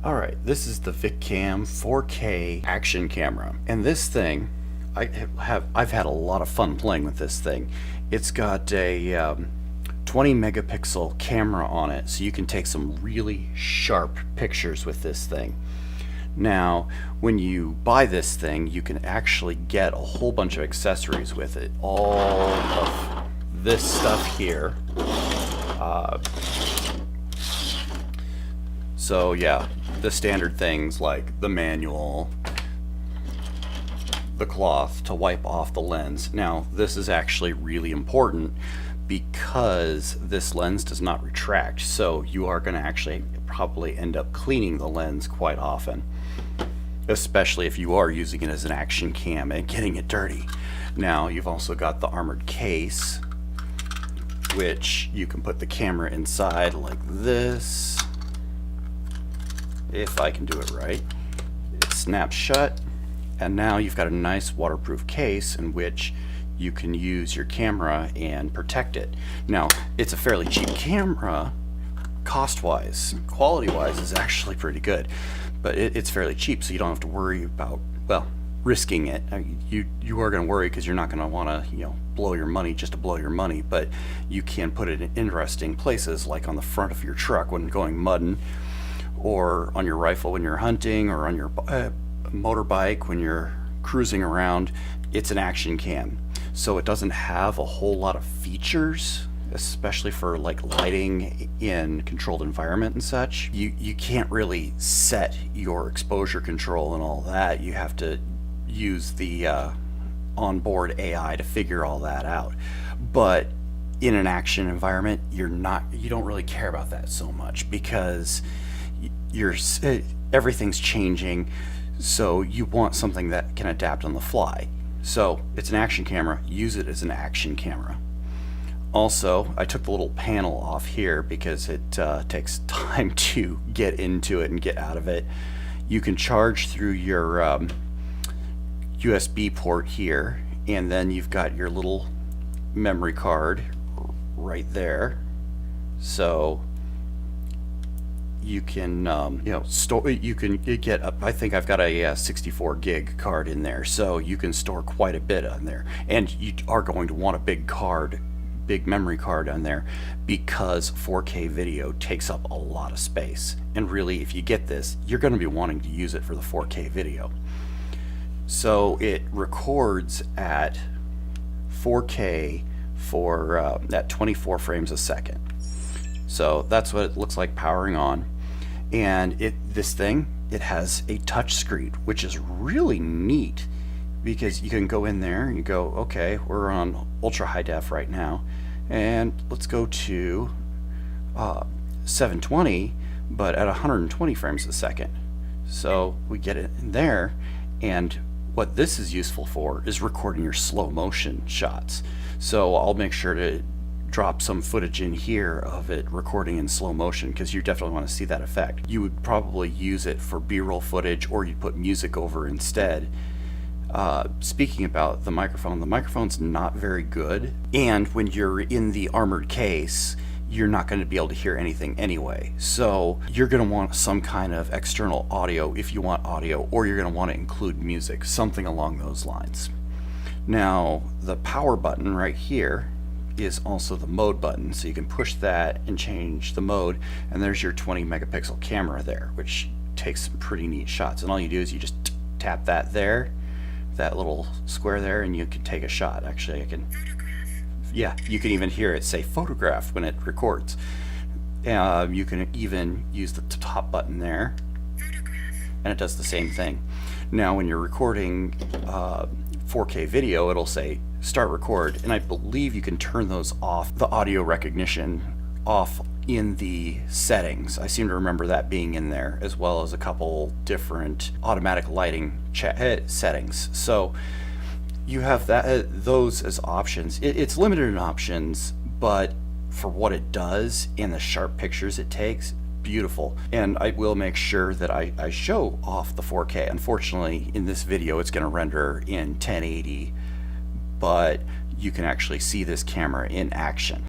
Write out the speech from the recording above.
Alright, this is the Vikcam 4K action camera. And this thing, I've had a lot of fun playing with this thing. It's got a 20 megapixel camera on it, so you can take some really sharp pictures with this thing. Now, when you buy this thing, you can actually get a whole bunch of accessories with it. All of this stuff here. So yeah, the standard things like the manual, the cloth to wipe off the lens. Now, this is actually really important because this lens does not retract, so you are going to actually probably end up cleaning the lens quite often, especially if you are using it as an action cam and getting it dirty. Now, you've also got the armored case, which you can put the camera inside like this. If I can do it right. It snaps shut, and now you've got a nice waterproof case in which you can use your camera and protect it. Now, it's a fairly cheap camera, cost-wise. Quality-wise is actually pretty good, but it's fairly cheap, so you don't have to worry about, well, risking it. I mean, you are going to worry because you're not going to want to, blow your money just to blow your money, but you can put it in interesting places, like on the front of your truck when going mudding, or on your rifle when you're hunting, or on your motorbike when you're cruising around. It's an action cam, so it doesn't have a whole lot of features, especially for like lighting in controlled environment and such. You can't really set your exposure control and all that. You have to use the onboard AI to figure all that out. But in an action environment, you don't really care about that so much, because everything's changing, so you want something that can adapt on the fly. So it's an action camera. Use it as an action camera. Also, I took the little panel off here because it takes time to get into it and get out of it. You can charge through your USB port here, and then you've got your little memory card right there. So you can store, you can get up, I think I've got a 64 gig card in there, so you can store quite a bit on there. And you are going to want a big memory card on there, because 4K video takes up a lot of space. And really, if you get this, you're going to be wanting to use it for the 4K video. So it records at 4K for at 24 frames a second. So that's what it looks like powering on. And this thing has a touch screen, which is really neat, because you can go in there and you go, okay, we're on ultra high def right now, and let's go to 720, but at 120 frames a second. So we get it in there, and what this is useful for is recording your slow motion shots. So I'll make sure to drop some footage in here of it recording in slow motion, because you definitely want to see that effect. You would probably use it for B-roll footage, or you'd put music over instead. Speaking about the microphone's not very good, and when you're in the armored case, you're not going to be able to hear anything anyway. So you're going to want some kind of external audio if you want audio, or you're going to want to include music, something along those lines. Now, the power button right here is also the mode button, so you can push that and change the mode, and there's your 20 megapixel camera there, which takes some pretty neat shots. And all you do is you just tap that there, that little square there, and you can take a shot. Actually, yeah, you can even hear it say photograph when it records. You can even use the top button there, and it does the same thing. Now, when you're recording 4K video, it'll say start record, and I believe you can turn those off, the audio recognition off, in the settings. I seem to remember that being in there, as well as a couple different automatic lighting settings. So you have those as options. It's limited in options, but for what it does and the sharp pictures it takes, beautiful. And I will make sure that I show off the 4K. Unfortunately, in this video it's going to render in 1080, but you can actually see this camera in action.